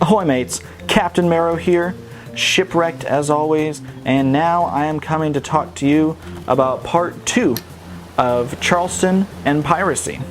Ahoy mates, Captain Marrow here, shipwrecked as always, and now I am coming to talk to you about part 2 of Charleston and Piracy.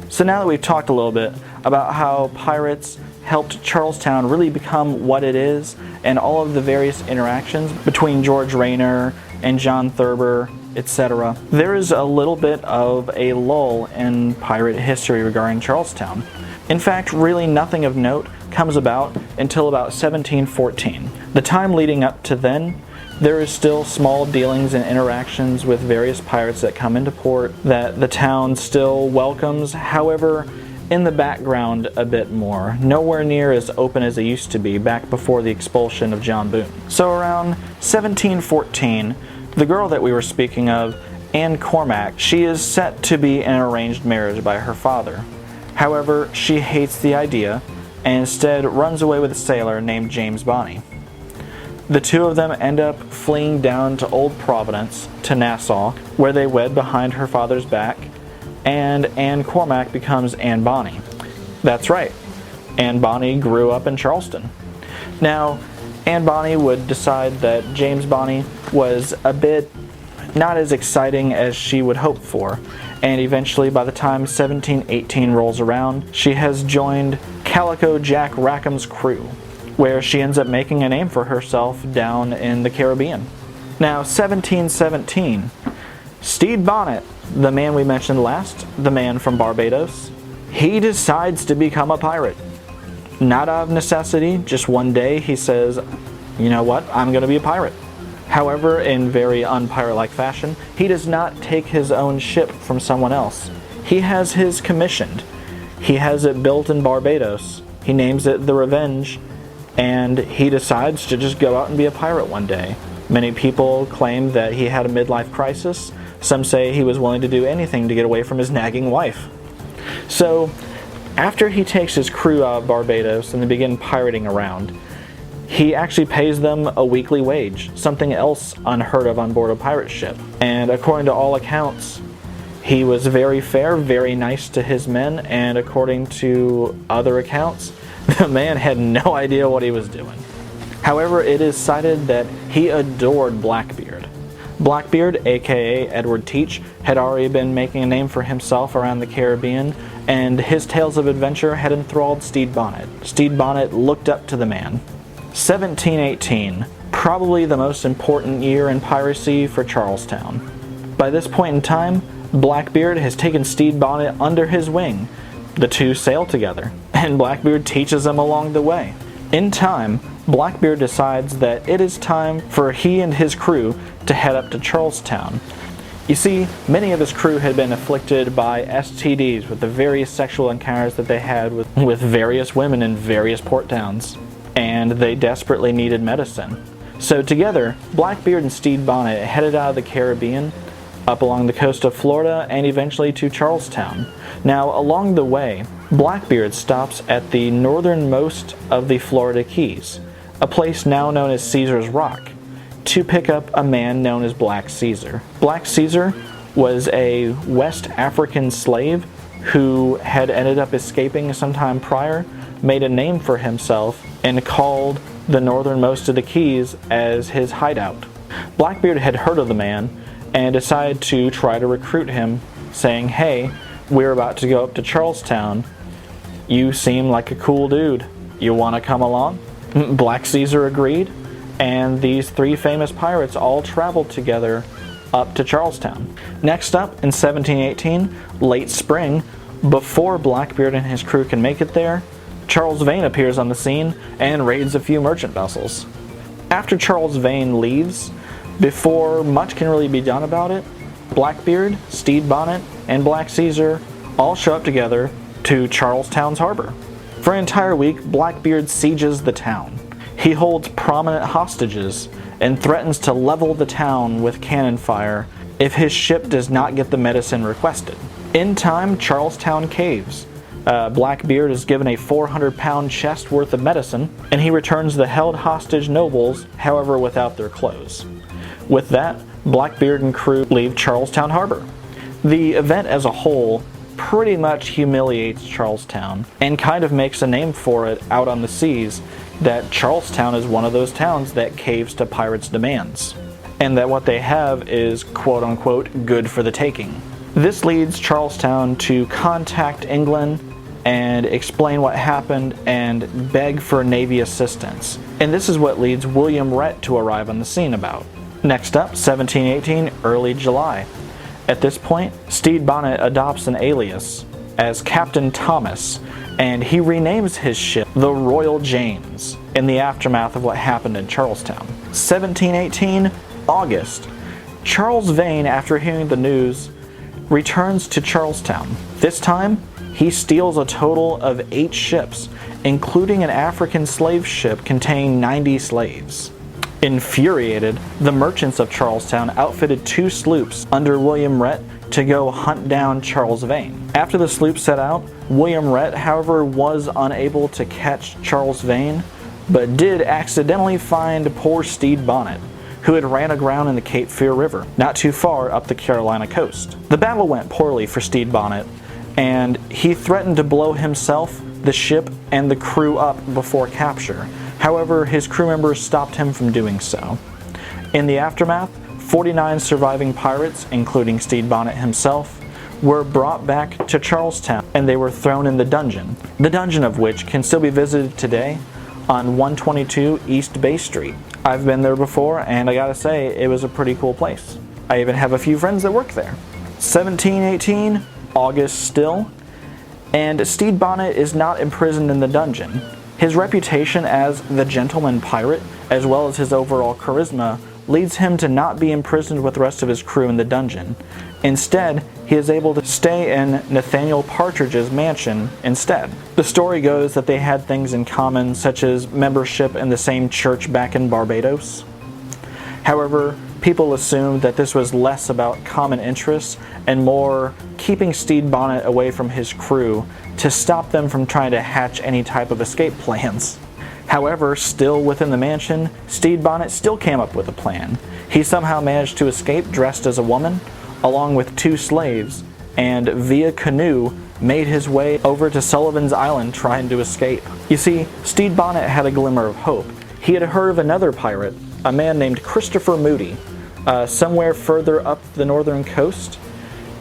So now that we've talked a little bit about how pirates helped Charlestown really become what it is, and all of the various interactions between George Rayner and John Thurber, etc., there is a little bit of a lull in pirate history regarding Charlestown. In fact, really nothing of note comes about until about 1714. The time leading up to then, there is still small dealings and interactions with various pirates that come into port that the town still welcomes, however, in the background a bit more, nowhere near as open as it used to be back before the expulsion of John Boone. So around 1714, the girl that we were speaking of, Anne Cormac, she is set to be an arranged marriage by her father. However, she hates the idea and instead runs away with a sailor named James Bonny. The two of them end up fleeing down to Old Providence to Nassau, where they wed behind her father's back, and Anne Cormac becomes Anne Bonny. That's right, Anne Bonny grew up in Charleston. Now, Anne Bonny would decide that James Bonny was a bit not as exciting as she would hope for, and eventually by the time 1718 rolls around, she has joined Calico Jack Rackham's crew, where she ends up making a name for herself down in the Caribbean. Now, 1717, Stede Bonnet, the man we mentioned last, the man from Barbados, he decides to become a pirate. Not out of necessity, just one day he says, you know what, I'm going to be a pirate. However, in very un-pirate-like fashion, he does not take his own ship from someone else. He has his commissioned. He has it built in Barbados. He names it the Revenge, and he decides to just go out and be a pirate one day. Many people claim that he had a midlife crisis. Some say he was willing to do anything to get away from his nagging wife. So, after he takes his crew out of Barbados and they begin pirating around, he actually pays them a weekly wage, something else unheard of on board a pirate ship. And according to all accounts, he was very fair, very nice to his men, and according to other accounts, the man had no idea what he was doing. However, it is cited that he adored Blackbeard. Blackbeard, aka Edward Teach, had already been making a name for himself around the Caribbean, and his tales of adventure had enthralled Stede Bonnet. Stede Bonnet looked up to the man. 1718, probably the most important year in piracy for Charlestown. By this point in time, Blackbeard has taken Stede Bonnet under his wing. The two sail together, and Blackbeard teaches them along the way. In time, Blackbeard decides that it is time for he and his crew to head up to Charlestown. You see, many of his crew had been afflicted by STDs with the various sexual encounters that they had with various women in various port towns, and they desperately needed medicine. So together, Blackbeard and Stede Bonnet headed out of the Caribbean, up along the coast of Florida, and eventually to Charlestown. Now, along the way, Blackbeard stops at the northernmost of the Florida Keys, a place now known as Caesar's Rock, to pick up a man known as Black Caesar. Black Caesar was a West African slave who had ended up escaping sometime prior, made a name for himself, and called the northernmost of the Keys as his hideout. Blackbeard had heard of the man and decided to try to recruit him, saying, hey, we're about to go up to Charlestown. You seem like a cool dude. You want to come along? Black Caesar agreed, and these three famous pirates all traveled together up to Charlestown. Next up, in 1718, late spring, before Blackbeard and his crew can make it there, Charles Vane appears on the scene and raids a few merchant vessels. After Charles Vane leaves, before much can really be done about it, Blackbeard, Stede Bonnet, and Black Caesar all show up together to Charlestown's harbor. For an entire week, Blackbeard sieges the town. He holds prominent hostages and threatens to level the town with cannon fire if his ship does not get the medicine requested. In time, Charlestown caves. Blackbeard is given a 400-pound chest worth of medicine, and he returns the held hostage nobles, however without their clothes. With that, Blackbeard and crew leave Charlestown Harbor. The event as a whole pretty much humiliates Charlestown and kind of makes a name for it out on the seas, that Charlestown is one of those towns that caves to pirates' demands, and that what they have is quote-unquote good for the taking. This leads Charlestown to contact England and explain what happened and beg for Navy assistance. And this is what leads William Rhett to arrive on the scene about. Next up, 1718, early July. At this point, Stede Bonnet adopts an alias as Captain Thomas, and he renames his ship the Royal James in the aftermath of what happened in Charlestown. 1718, August. Charles Vane, after hearing the news, returns to Charlestown. This time, he steals a total of 8 ships, including an African slave ship containing 90 slaves. Infuriated, the merchants of Charlestown outfitted 2 sloops under William Rhett to go hunt down Charles Vane. After the sloops set out, William Rhett, however, was unable to catch Charles Vane, but did accidentally find poor Stede Bonnet, who had ran aground in the Cape Fear River, not too far up the Carolina coast. The battle went poorly for Stede Bonnet, and he threatened to blow himself, the ship, and the crew up before capture. However, his crew members stopped him from doing so. In the aftermath, 49 surviving pirates, including Stede Bonnet himself, were brought back to Charlestown, and they were thrown in the dungeon of which can still be visited today on 122 East Bay Street. I've been there before, and I gotta say, it was a pretty cool place. I even have a few friends that work there. 1718, August still, and Stede Bonnet is not imprisoned in the dungeon. His reputation as the gentleman pirate, as well as his overall charisma, leads him to not be imprisoned with the rest of his crew in the dungeon. Instead, he is able to stay in Nathaniel Partridge's mansion instead. The story goes that they had things in common, such as membership in the same church back in Barbados. However, people assumed that this was less about common interests and more keeping Stede Bonnet away from his crew to stop them from trying to hatch any type of escape plans. However, still within the mansion, Stede Bonnet still came up with a plan. He somehow managed to escape dressed as a woman, along with 2 slaves, and via canoe made his way over to Sullivan's Island trying to escape. You see, Stede Bonnet had a glimmer of hope. He had heard of another pirate, a man named Christopher Moody, somewhere further up the northern coast,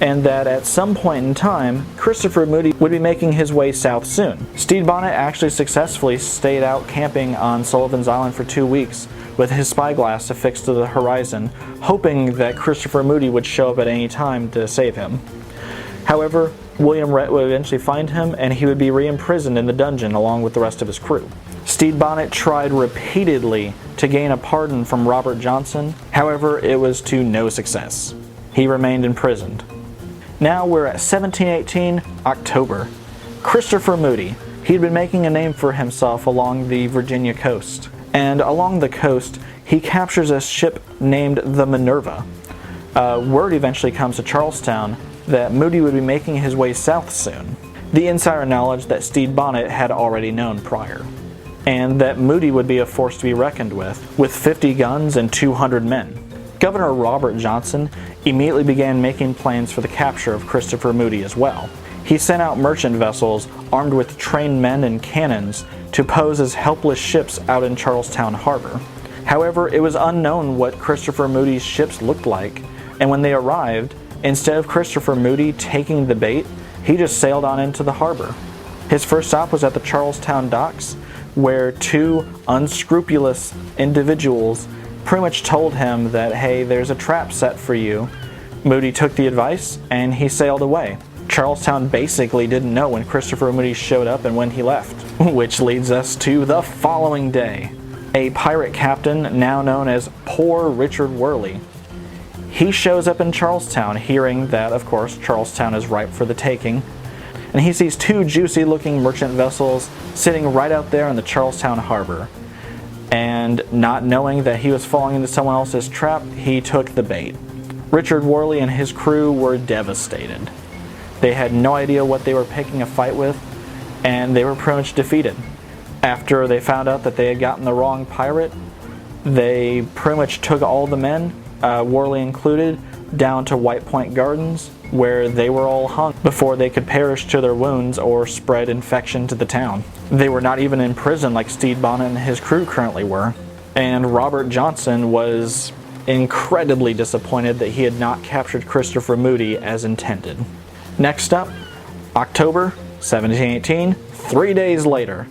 and that at some point in time, Christopher Moody would be making his way south soon. Stede Bonnet actually successfully stayed out camping on Sullivan's Island for 2 weeks with his spyglass affixed to the horizon, hoping that Christopher Moody would show up at any time to save him. However, William Rhett would eventually find him, and he would be re-imprisoned in the dungeon along with the rest of his crew. Stede Bonnet tried repeatedly to gain a pardon from Robert Johnson, however, it was to no success. He remained imprisoned. Now we're at 1718, October. Christopher Moody. He'd been making a name for himself along the Virginia coast. And along the coast, he captures a ship named the Minerva. Word eventually comes to Charlestown that Moody would be making his way south soon. The insider knowledge that Stede Bonnet had already known prior. And that Moody would be a force to be reckoned with 50 guns and 200 men. Governor Robert Johnson immediately began making plans for the capture of Christopher Moody as well. He sent out merchant vessels armed with trained men and cannons to pose as helpless ships out in Charlestown harbor. However, it was unknown what Christopher Moody's ships looked like, and when they arrived, instead of Christopher Moody taking the bait, he just sailed on into the harbor. His first stop was at the Charlestown docks, where 2 unscrupulous individuals pretty much told him that, hey, there's a trap set for you. Moody took the advice and he sailed away. Charlestown basically didn't know when Christopher Moody showed up and when he left. Which leads us to the following day. A pirate captain, now known as Poor Richard Worley. He shows up in Charlestown, hearing that, of course, Charlestown is ripe for the taking. And he sees 2 juicy looking merchant vessels sitting right out there in the Charlestown harbor. And not knowing that he was falling into someone else's trap, he took the bait. Richard Worley and his crew were devastated. They had no idea what they were picking a fight with, and they were pretty much defeated. After they found out that they had gotten the wrong pirate, they pretty much took all the men, Worley included, down to White Point Gardens, where they were all hung before they could perish to their wounds or spread infection to the town. They were not even in prison like Stede Bonnet and his crew currently were. And Robert Johnson was incredibly disappointed that he had not captured Christopher Moody as intended. Next up, October 1718, 3 days later,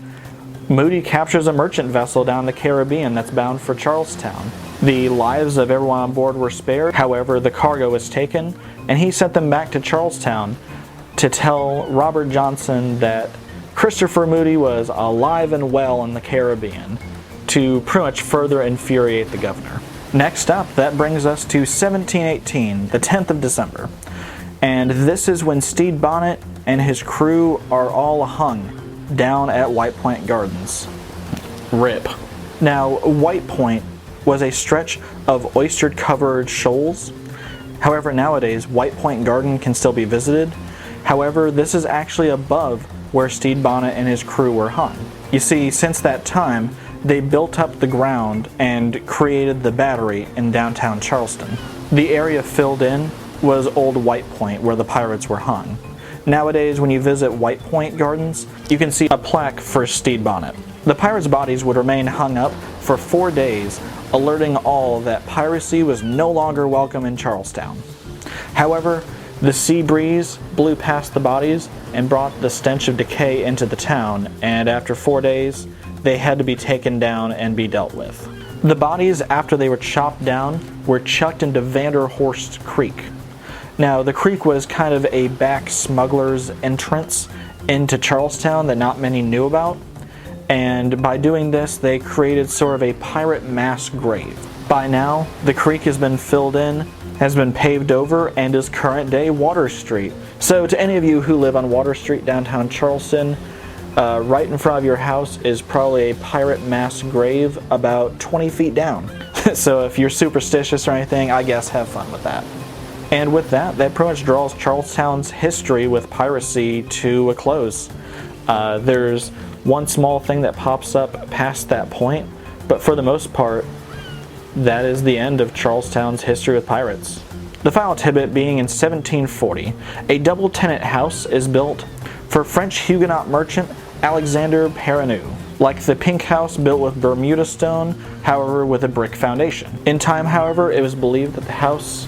Moody captures a merchant vessel down the Caribbean that's bound for Charlestown. The lives of everyone on board were spared, however the cargo was taken, and he sent them back to Charlestown to tell Robert Johnson that Christopher Moody was alive and well in the Caribbean, to pretty much further infuriate the governor. Next up, that brings us to 1718, the 10th of December. And this is when Stede Bonnet and his crew are all hung down at White Point Gardens. RIP. Now, White Point was a stretch of oyster-covered shoals. However, nowadays, White Point Garden can still be visited. However, this is actually above where Stede Bonnet and his crew were hung. You see, since that time, they built up the ground and created the battery in downtown Charleston. The area filled in was Old White Point, where the pirates were hung. Nowadays, when you visit White Point Gardens, you can see a plaque for Stede Bonnet. The pirates' bodies would remain hung up for 4 days, alerting all that piracy was no longer welcome in Charlestown. However, the sea breeze blew past the bodies and brought the stench of decay into the town, and after 4 days, they had to be taken down and be dealt with. The bodies, after they were chopped down, were chucked into Vanderhorst Creek. Now, the creek was kind of a back smuggler's entrance into Charlestown that not many knew about, and by doing this, they created sort of a pirate mass grave. By now, the creek has been filled in, has been paved over, and is current-day Water Street. So to any of you who live on Water Street downtown Charleston, right in front of your house is probably a pirate mass grave about 20 feet down. So if you're superstitious or anything, I guess have fun with that. And with that, that pretty much draws Charlestown's history with piracy to a close. There's one small thing that pops up past that point, but for the most part, that is the end of Charlestown's history with pirates. The final tidbit being in 1740, a double-tenant house is built for French Huguenot merchant Alexander Perrineau, like the Pink House built with Bermuda stone, however with a brick foundation. In time, however, it was believed that the house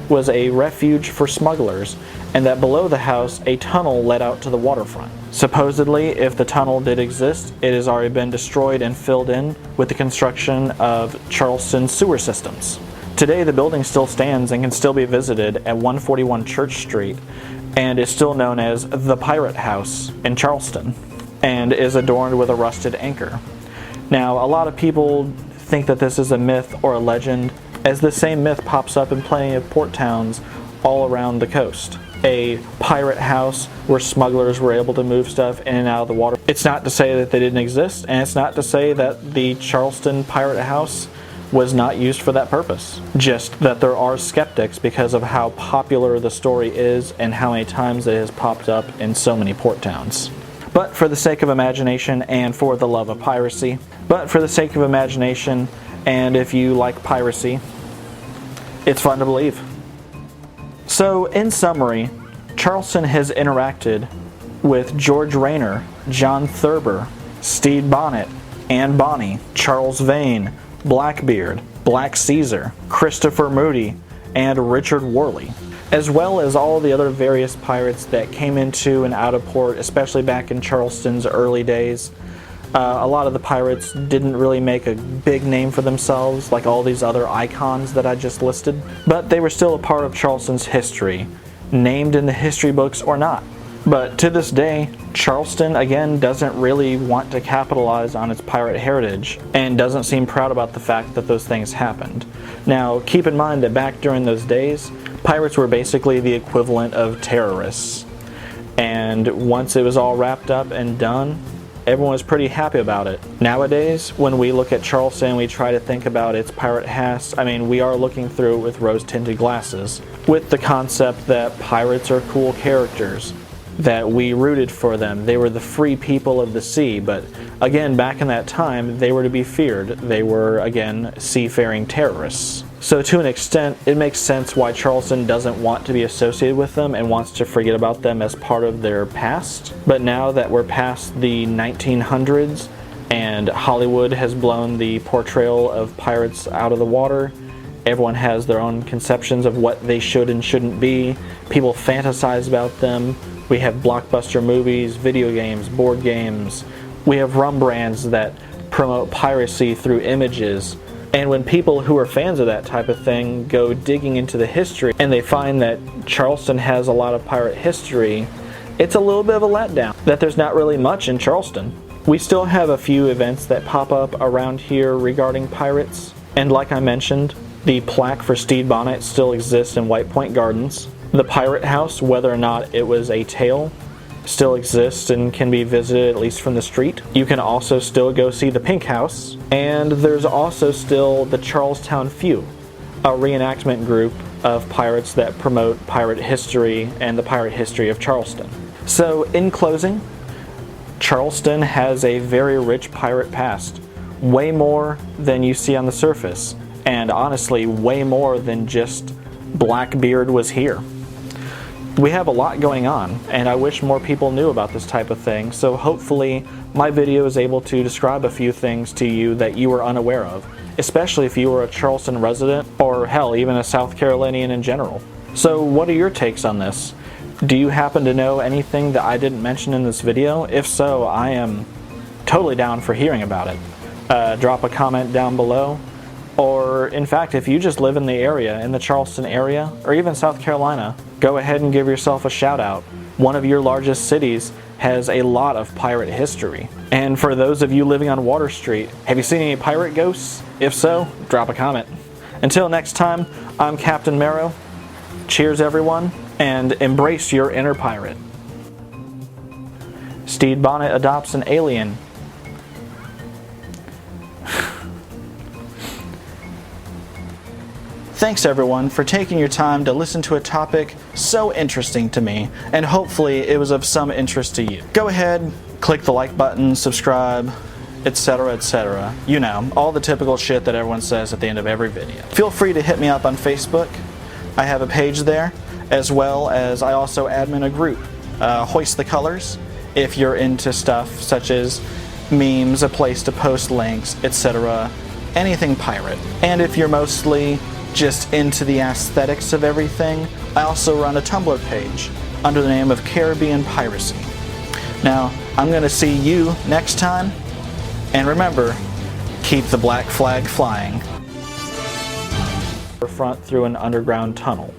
was a refuge for smugglers, and that below the house a tunnel led out to the waterfront. Supposedly, if the tunnel did exist, it has already been destroyed and filled in with the construction of Charleston sewer systems. Today, the building still stands and can still be visited at 141 Church Street, and is still known as the Pirate House in Charleston, and is adorned with a rusted anchor. Now, a lot of people think that this is a myth or a legend, as the same myth pops up in plenty of port towns all around the coast. A pirate house where smugglers were able to move stuff in and out of the water. It's not to say that they didn't exist, and it's not to say that the Charleston Pirate House was not used for that purpose. Just that there are skeptics because of how popular the story is and how many times it has popped up in so many port towns. But for the sake of imagination and for the love of piracy, and if you like piracy, it's fun to believe. So, in summary, Charleston has interacted with George Rayner, John Thurber, Stede Bonnet, Anne Bonny, Charles Vane, Blackbeard, Black Caesar, Christopher Moody, and Richard Worley, as well as all the other various pirates that came into and out of port, especially back in Charleston's early days. A lot of the pirates didn't really make a big name for themselves like all these other icons that I just listed, but they were still a part of Charleston's history, named in the history books or not. But to this day, Charleston, again, doesn't really want to capitalize on its pirate heritage and doesn't seem proud about the fact that those things happened. Now, keep in mind that back during those days, pirates were basically the equivalent of terrorists. And once it was all wrapped up and done, everyone was pretty happy about it. Nowadays, when we look at Charleston, we try to think about its pirate past. I mean, we are looking through it with rose-tinted glasses, with the concept that pirates are cool characters, that we rooted for them. They were the free people of the sea, but again, back in that time, they were to be feared. They were, again, seafaring terrorists. So to an extent, it makes sense why Charleston doesn't want to be associated with them and wants to forget about them as part of their past. But now that we're past the 1900s and Hollywood has blown the portrayal of pirates out of the water, everyone has their own conceptions of what they should and shouldn't be. People fantasize about them. We have blockbuster movies, video games, board games. We have rum brands that promote piracy through images. And when people who are fans of that type of thing go digging into the history and they find that Charleston has a lot of pirate history, it's a little bit of a letdown that there's not really much in Charleston. We still have a few events that pop up around here regarding pirates, and like I mentioned, the plaque for Stede Bonnet still exists in White Point Gardens. The Pirate House, whether or not it was a tale, still exists and can be visited at least from the street. You can also still go see the Pink House, and there's also still the Charlestown Few, a reenactment group of pirates that promote pirate history and the pirate history of Charleston. So in closing, Charleston has a very rich pirate past, way more than you see on the surface, and honestly way more than just Blackbeard was here. We have a lot going on, and I wish more people knew about this type of thing, so hopefully my video is able to describe a few things to you that you were unaware of, especially if you were a Charleston resident, or hell, even a South Carolinian in general. So what are your takes on this? Do you happen to know anything that I didn't mention in this video? If so, I am totally down for hearing about it. Drop a comment down below. Or, in fact, if you just live in the area, in the Charleston area, or even South Carolina, go ahead and give yourself a shout out. One of your largest cities has a lot of pirate history. And for those of you living on Water Street, have you seen any pirate ghosts? If so, drop a comment. Until next time, I'm Captain Marrow. Cheers everyone, and embrace your inner pirate. Stede Bonnet adopts an alien. Thanks everyone for taking your time to listen to a topic so interesting to me, and hopefully it was of some interest to you. Go ahead, click the like button, subscribe, etc, etc. You know, all the typical shit that everyone says at the end of every video. Feel free to hit me up on Facebook. I have a page there, as well as I also admin a group, Hoist the Colors, if you're into stuff such as memes, a place to post links, etc. Anything pirate. And if you're mostly just into the aesthetics of everything, I also run a Tumblr page under the name of Caribbean Piracy. Now, I'm going to see you next time, and remember, keep the black flag flying. Front through an underground tunnel.